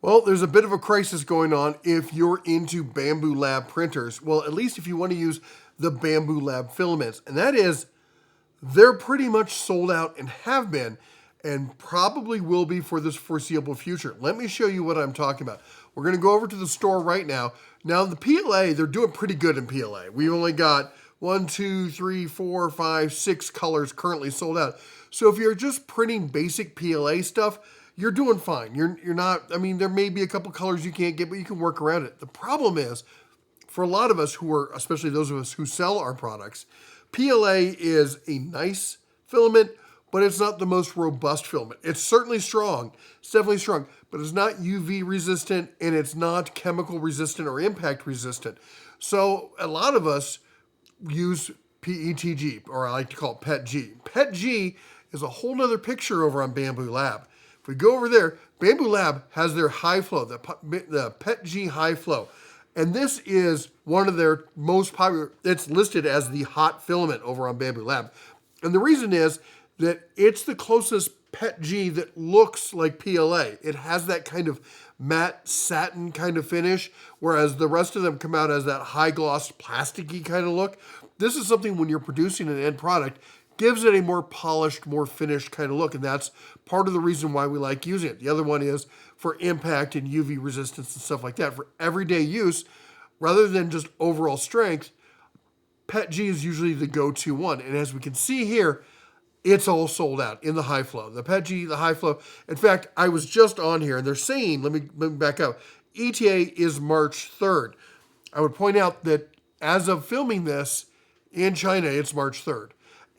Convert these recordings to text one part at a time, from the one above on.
Well, there's a bit of a crisis going on if you're into Bambu Lab printers. Well, at least if you want to use the Bambu Lab filaments. And that is, they're pretty much sold out and have been, and probably will be for this foreseeable future. Let me show you what I'm talking about. We're going to go over to the store right now. Now, the PLA, they're doing pretty good in PLA. We only got 1, 2, 3, 4, 5, 6 colors currently sold out. So if you're just printing basic PLA stuff, you're doing fine. You're not, I mean, there may be a couple colors you can't get, but you can work around it. The problem is, for a lot of us who are, especially those of us who sell our products, PLA is a nice filament, but it's not the most robust filament. It's certainly strong. It's definitely strong, but it's not UV resistant, and it's not chemical resistant or impact resistant. So a lot of us use PETG, or I like to call it PETG. PETG is a whole nother picture over on Bambu Lab. If we go over there, Bambu Lab has their high flow, the PETG high flow. And this is one of their most popular, it's listed as the hot filament over on Bambu Lab. And the reason is that it's the closest PETG that looks like PLA. It has that kind of matte satin kind of finish, whereas the rest of them come out as that high gloss plasticky kind of look. This is something when you're producing an end product, gives it a more polished, more finished kind of look, and that's part of the reason why we like using it. The other one is for impact and UV resistance and stuff like that. For everyday use, rather than just overall strength, PETG is usually the go-to one. And as we can see here, it's all sold out in the high flow. The PETG, the high flow. In fact, I was just on here, and they're saying, let me back up, ETA is March 3rd. I would point out that as of filming this, in China, it's March 3rd.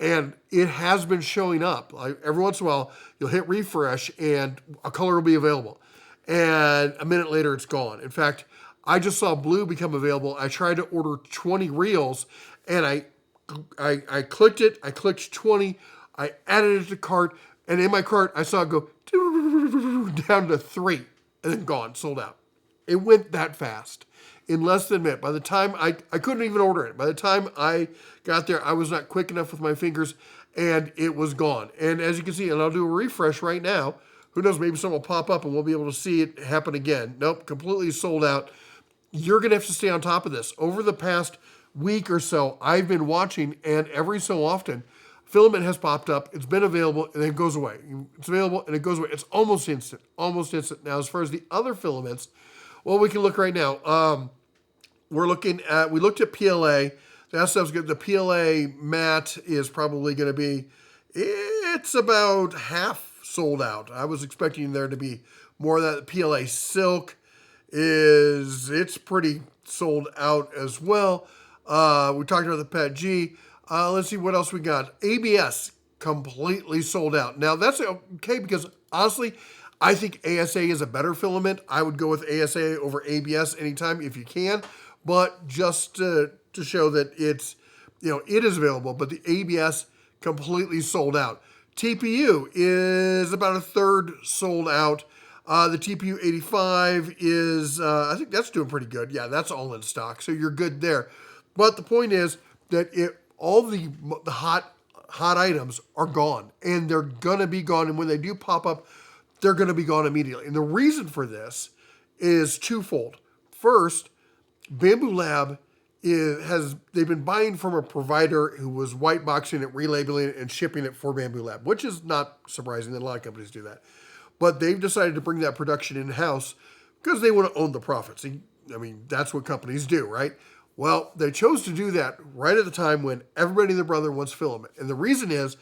And it has been showing up. Every once in a while, you'll hit refresh and a color will be available. And a minute later, it's gone. In fact, I just saw blue become available. I tried to order 20 reels, and I clicked it. I clicked 20. I added it to cart, and in my cart, I saw it go down to 3, and then gone, sold out. It went that fast. In less than a minute. By the time I couldn't even order it. By the time I got there, I was not quick enough with my fingers, and it was gone. And as you can see, and I'll do a refresh right now. Who knows, maybe something will pop up and we'll be able to see it happen again. Nope, completely sold out. You're going to have to stay on top of this. Over the past week or so, I've been watching, and every so often, filament has popped up, it's been available, and then it goes away. It's available, and it goes away. It's almost instant, almost instant. Now, as far as the other filaments, well, we can look right now. We looked at PLA. That stuff's good. The PLA matte is probably going to be, it's about half sold out. I was expecting there to be more of that. PLA silk it's pretty sold out as well. We talked about the PETG. Let's see what else we got. ABS, completely sold out. Now, that's okay because, honestly, I think ASA is a better filament. I would go with ASA over ABS anytime if you can. But just to show that it's, it is available, but the ABS completely sold out. TPU is about a third sold out. The TPU 85 is, I think that's doing pretty good. Yeah, that's all in stock, so you're good there. But the point is that all the hot items are gone, and they're going to be gone, and when they do pop up, they're going to be gone immediately. And the reason for this is twofold. First, Bambu Lab they've been buying from a provider who was white boxing it, relabeling it, and shipping it for Bambu Lab, which is not surprising that a lot of companies do that. But they've decided to bring that production in-house because they want to own the profits. I mean, that's what companies do, right? Well, they chose to do that right at the time when everybody and their brother wants filament. And the reason is,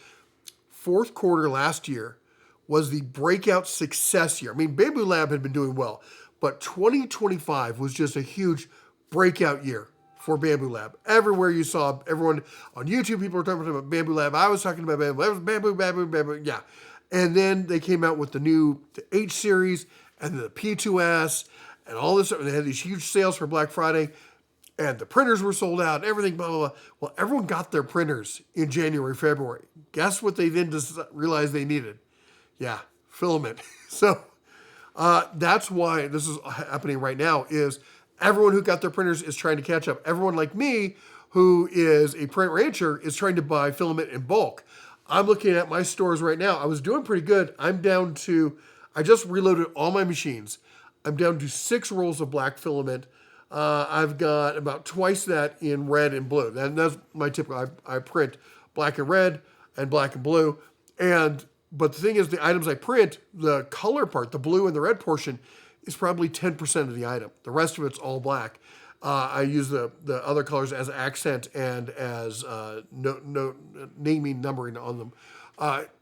fourth quarter last year was the breakout success year. I mean, Bambu Lab had been doing well, but 2025 was just a huge breakout year for Bambu Lab. Everywhere you saw, everyone on YouTube, people were talking about Bambu Lab. I was talking about Bambu Lab. Bambu, yeah. And then they came out with the H series and the P2S and all this stuff. And they had these huge sales for Black Friday, and the printers were sold out and everything, blah, blah, blah. Well, everyone got their printers in January, February. Guess what they then just realized they needed? Yeah, filament. So that's why this is happening right now is everyone who got their printers is trying to catch up. Everyone like me, who is a print rancher, is trying to buy filament in bulk. I'm looking at my stores right now. I was doing pretty good. I'm down to, I just reloaded all my machines. I'm down to 6 rolls of black filament. I've got about twice that in red and blue. That's my typical. I print black and red and black and blue. But the thing is, the items I print, the color part, the blue and the red portion, is probably 10% of the item. The rest of it's all black. I use the other colors as accent and as naming, numbering on them.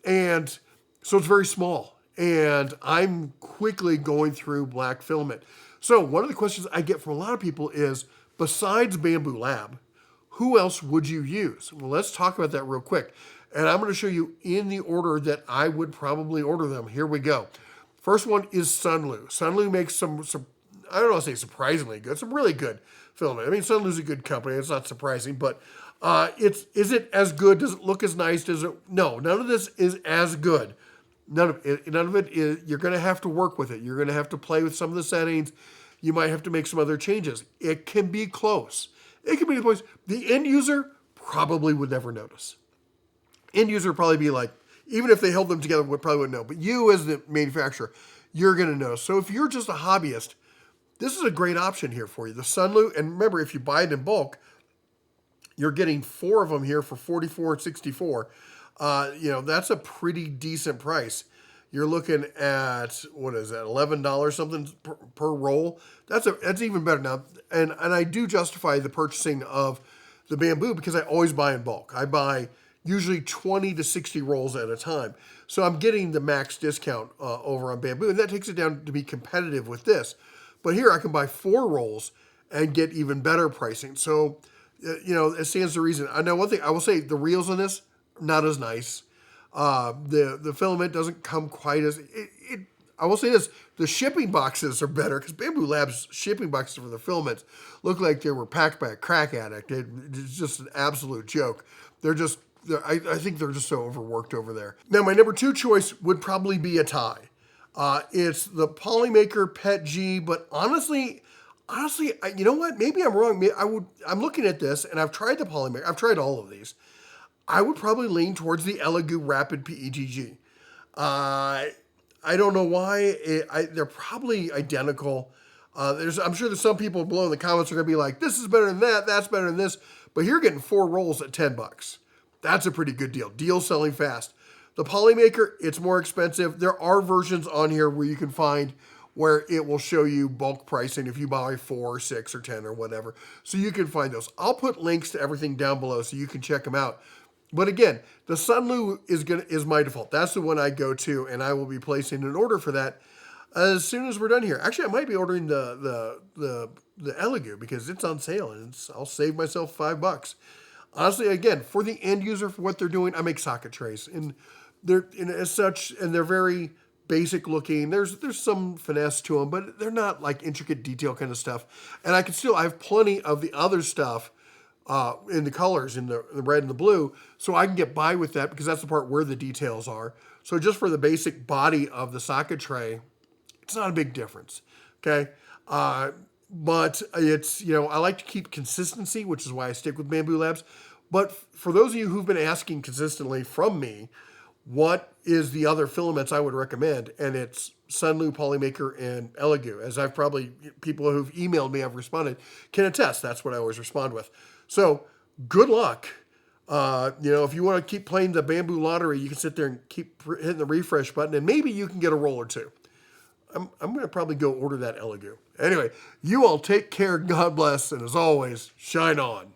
And so it's very small. And I'm quickly going through black filament. So one of the questions I get from a lot of people is, besides Bambu Lab, who else would you use? Well, let's talk about that real quick. And I'm going to show you in the order that I would probably order them. Here we go. First one is Sunlu. Sunlu makes some I don't want to say surprisingly good, some really good filament. I mean, Sunlu's a good company. It's not surprising, but is it as good? Does it look as nice? Does it? No, none of this is as good. None of it is. You're going to have to work with it. You're going to have to play with some of the settings. You might have to make some other changes. It can be close. It can be close. The end user probably would never notice. End user would probably be like, even if they held them together, probably wouldn't know. But you as the manufacturer, you're going to know. So if you're just a hobbyist, this is a great option here for you. The Sunlu, and remember, if you buy it in bulk, you're getting 4 of them here for $44.64. That's a pretty decent price. You're looking at, what is that, $11 something per roll. That's even better now. And I do justify the purchasing of the Bambu because I always buy in bulk. I buy usually 20 to 60 rolls at a time. So I'm getting the max discount over on Bambu, and that takes it down to be competitive with this. But here I can buy 4 rolls and get even better pricing. So, it stands to reason. I know one thing, I will say the reels on this, not as nice. The filament doesn't come quite as, I will say this, the shipping boxes are better because Bambu Lab's shipping boxes for the filaments look like they were packed by a crack addict. It's just an absolute joke. I think they're just so overworked over there. Now, my number 2 choice would probably be a tie. It's the Polymaker Pet G, but honestly, you know what? Maybe I'm wrong. I'm looking at this, and I've tried the Polymaker. I've tried all of these. I would probably lean towards the Elegoo Rapid PETG. I don't know why. They're probably identical. I'm sure there's some people below in the comments are going to be like, this is better than that, that's better than this. But you're getting 4 rolls at $10. That's a pretty good deal. Deal selling fast. The Polymaker, it's more expensive. There are versions on here where you can find where it will show you bulk pricing if you buy 4 or 6 or 10 or whatever. So you can find those. I'll put links to everything down below so you can check them out. But again, the Sunlu is my default. That's the one I go to, and I will be placing an order for that as soon as we're done here. Actually, I might be ordering the Elegoo because it's on sale, and I'll save myself $5. Honestly, again, for the end user, for what they're doing, I make socket trays, and they're as such, and they're very basic looking. There's some finesse to them, but they're not like intricate detail kind of stuff. And I have plenty of the other stuff in the colors, in the red and the blue, so I can get by with that because that's the part where the details are. So just for the basic body of the socket tray, it's not a big difference, okay? But it's, I like to keep consistency, which is why I stick with Bambu Labs. But for those of you who've been asking consistently from me, what is the other filaments I would recommend? And it's Sunlu, Polymaker, and Elegoo. As people who've emailed me, I've responded, can attest. That's what I always respond with. So good luck. If you want to keep playing the Bambu lottery, you can sit there and keep hitting the refresh button, and maybe you can get a roll or 2. I'm going to probably go order that Elegoo. Anyway, you all take care. God bless. And as always, shine on.